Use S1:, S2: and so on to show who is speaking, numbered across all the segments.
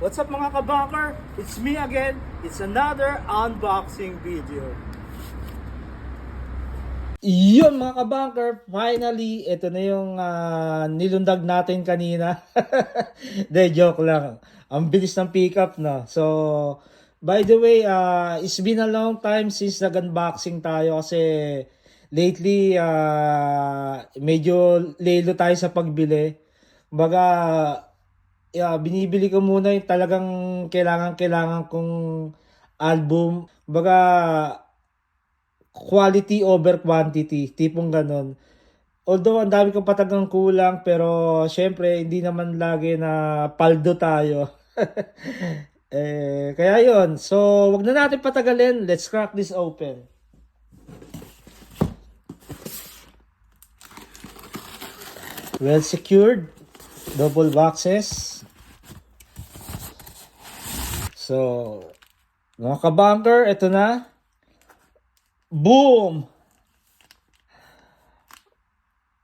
S1: What's up mga kabunker? It's me again. It's another unboxing video. Yun mga kabunker, finally, ito na yung nilundag natin kanina. De, joke lang. Ang bilis ng pickup na. So, by the way, it's been a long time since nag-unboxing tayo kasi lately, medyo lelo tayo sa pagbili. Baga, binibili ko muna yung talagang kailangan kong album. Baga, quality over quantity, tipong ganon. Although ang dami kong patagang kulang, pero syempre hindi naman lagi na paldo tayo. Kaya yon. So, wag na natin patagalin. Let's crack this open. Well secured. Double boxes. So, mga kabunker, ito na. Boom!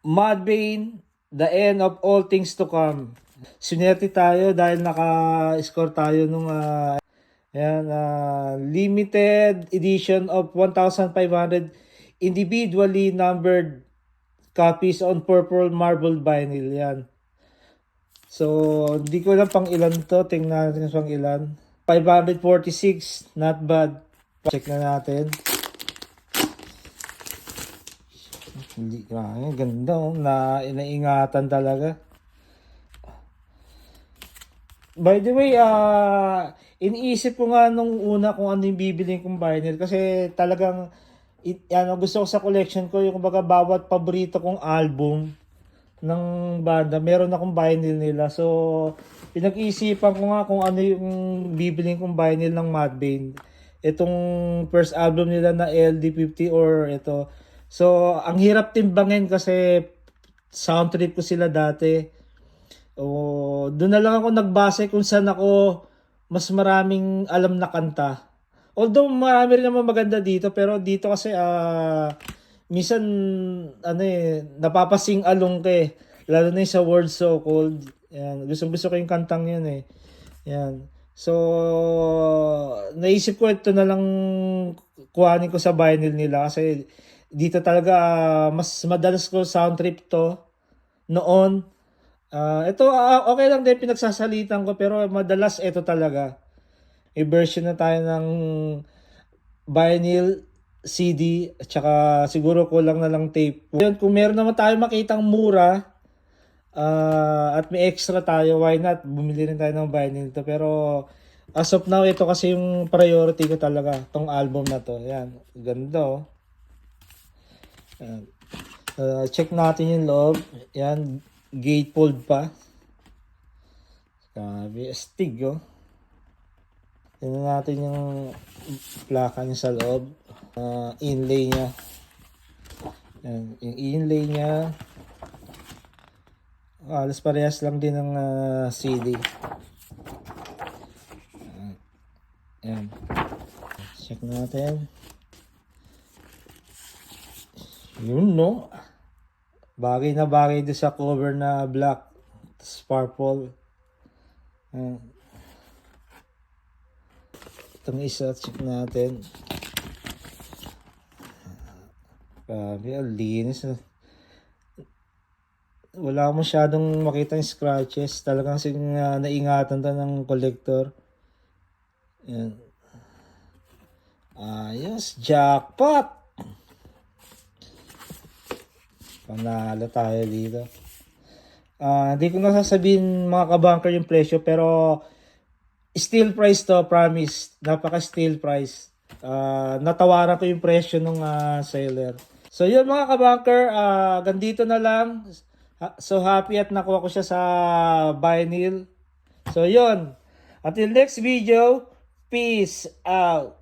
S1: Mudvayne, the end of all things to come. Sinerte tayo dahil naka-score tayo nung limited edition of 1,500 individually numbered copies on purple marble vinyl. Yan. So, hindi ko lang pang ilan to. Tingnan natin pang ilan. 546, not bad. Check na natin. Hindi ganda naingatan talaga. By the way, iniisip ko nga nung una kung ano yung bibiling kong vinyl kasi talagang gusto ko sa collection ko yung kumbaga bawat paborito kong album ng banda, meron akong vinyl nila. So, pinag-iisipan ko nga kung ano yung bibiling kong vinyl ng Mudvayne. Itong first album nila na LD50 or ito. So, ang hirap timbangin kasi sound trip ko sila dati. Doon na lang ako nagbase kung saan ako mas maraming alam na kanta. Although marami rin naman maganda dito, pero dito kasi minsan napapasing along ka eh. Lalo na yung sa World So Cold. Yan, gusto ko yung kantang yun eh. Yan. So, naisip ko ito na lang kuhanin ko sa vinyl nila kasi dito talaga mas madalas ko sound trip to noon. Ito okay lang din pinagsasalitan ko pero madalas ito talaga. I-version na tayo ng vinyl, CD, at saka siguro kulang na lang tape. Yun, kung meron naman tayo makitang mura at may extra tayo, why not? Bumili rin tayo ng vinyl to. Pero as of now, ito kasi yung priority ko talaga, tong album na to. Yan, ganda oh. Check natin yung loob. Yan, gatefold pa. Sabi, astig oh. Tingnan natin yung plaka niya sa loob. Inlay niya. Yan, yung inlay niya. Alas parehas lang din ng CD. Yan. Check natin. Yun no. Bagay na bagay doon sa cover na black. Tapos purple. Yan. Itong isa, check natin. Grabe, ang linis. Wala masyadong makita yung scratches. Talagang naingatan to ng collector. Yan. Ayos, jackpot! Panalo tayo dito. Hindi ko nasasabihin mga kabunker yung presyo pero steel price to, promise. Napaka steel price. Natawaran ko yung presyo ng seller. So yun mga kabunker, gandito na lang. So happy at nakuha ko siya sa vinyl. So yun. Until next video, peace out.